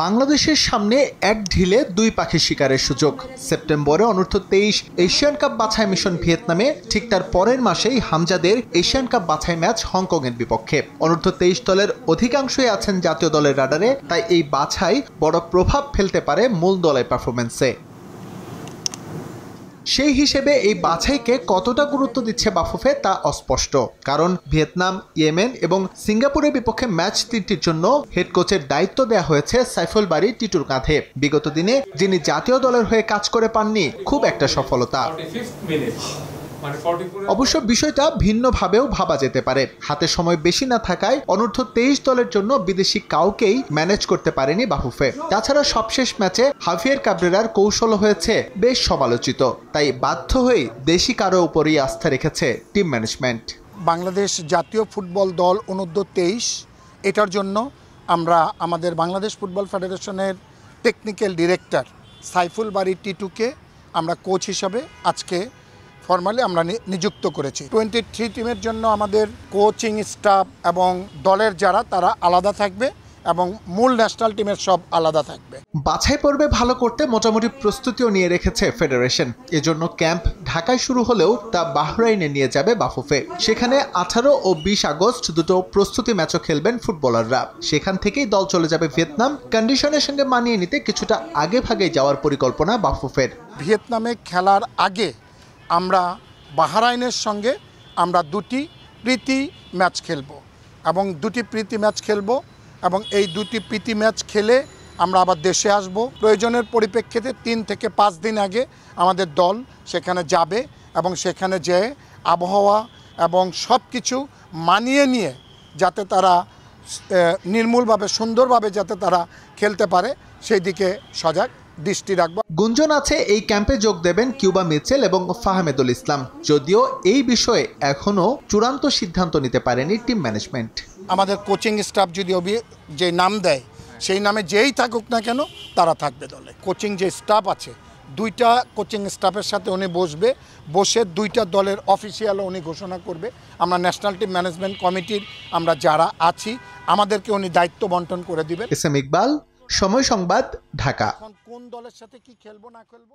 বাংলাদেশের সামনে এক ঢিলে দুই পাখি শিকারের সুযোগ। সেপ্টেম্বরে অনূর্ধ্ব 23 এশিয়ান কাপ বাছাই মিশন ভিয়েতনামে, ঠিক তার পরের মাসেই হামজাদের এশিয়ান কাপ বাছাই ম্যাচ হংকংয়ের বিপক্ষে। অনূর্ধ্ব 23 দলের অধিকাংশই আছেন জাতীয় দলের রাডারে, তাই এই বাছাই বড় প্রভাব ফেলতে পারে মূল দলের পারফরম্যান্সে। সেই হিসেবে এই বাছাইকে কতটা গুরুত্ব দিচ্ছে বাফুফে তা অস্পষ্ট, কারণ ভিয়েতনাম, ইয়েমেন এবং সিঙ্গাপুরের বিপক্ষে ম্যাচ 3টির জন্য হেড কোচের দায়িত্ব দেওয়া হয়েছে সাইফুল বারী টিটুর কাঁধে। বিগত দিনে যিনি জাতীয় দলের হয়ে কাজ করে পাননি খুব একটা সফলতা। অবশ্য বিষয়টা ভিন্নভাবেও ভাবা যেতে পারে। হাতে সময় বেশি না থাকায় অনূর্ধ্ব 23 দলের জন্য বিদেশি কাউকেই ম্যানেজ করতে পারেনি বাফুফে। তাছাড়া সবশেষ ম্যাচে হাভিয়ের কাবরেরার কৌশল হয়েছে বেশ সমালোচিত, তাই বাধ্য হয়ে দেশি কারো উপরই আস্থা রেখেছে টিম ম্যানেজমেন্ট। বাংলাদেশ জাতীয় ফুটবল দল অনূর্ধ্ব 23, এটার জন্য আমরা আমাদের বাংলাদেশ ফুটবল ফেডারেশনের টেকনিক্যাল ডিরেক্টর সাইফুল বারী টিটুকে আমরা কোচ হিসাবে আজকে ফর্মালি আমরা নিযুক্ত করেছি। 23 টিমের জন্য আমাদের কোচিং স্টাফ এবং দলের যারা তারা আলাদা থাকবে এবং মূল ন্যাশনাল টিমের সব আলাদা থাকবে। বাছাই পর্বে ভালো করতে মোটামুটি প্রস্তুতিও নিয়ে রেখেছে ফেডারেশন। এজন্য ক্যাম্প ঢাকায় শুরু হলেও তা বাহরাইনে নিয়ে যাবে বাফুফে। সেখানে 18 ও 20 আগস্ট দুটো প্রস্তুতি ম্যাচও খেলবেন ফুটবলাররা। সেখান থেকেই দল চলে যাবে ভিয়েতনাম। কন্ডিশনের সঙ্গে মানিয়ে নিতে কিছুটা আগে ভাগে যাওয়ার পরিকল্পনা বাফুফের। ভিয়েতনামে খেলার আগে আমরা বাহরাইনের সঙ্গে আমরা 2টি প্রীতি ম্যাচ খেলব এবং 2টি প্রীতি ম্যাচ খেলব এবং এই 2টি প্রীতি ম্যাচ খেলে আমরা আবার দেশে আসব। প্রয়োজনের পরিপ্রেক্ষিতে 3 থেকে 5 দিন আগে আমাদের দল সেখানে যাবে এবং সেখানে যেয়ে আবহাওয়া এবং সব কিছু মানিয়ে নিয়ে যাতে তারা নির্মূলভাবে সুন্দরভাবে যাতে তারা খেলতে পারে সেই দিকে সজাগ দৃষ্টি রাখবো। গুঞ্জন আছে এই ক্যাম্পে যোগ দেবেন কিউবা মিচেল এবং ফাহমেদুল ইসলাম, যদিও এই বিষয়ে এখনও চূড়ান্ত সিদ্ধান্ত নিতে পারেনি টিম ম্যানেজমেন্ট। আমাদের কোচিং স্টাফ যদি যে নাম দেয় সেই নামে যেই থাকুক না কেন তারা থাকবে দলে। কোচিং যে স্টাফ আছে 2টা কোচিং স্টাফের সাথে উনি বসে 2টা দলের অফিসিয়ালও উনি ঘোষণা করবে। আমরা ন্যাশনাল টিম ম্যানেজমেন্ট কমিটির আমরা যারা আছি আমাদেরকে উনি দায়িত্ব বন্টন করে দিবেন। এসএম ইকবাল, সময় সংবাদ, ঢাকা। কোন দলের সাথে কি খেলবো না খেলবো।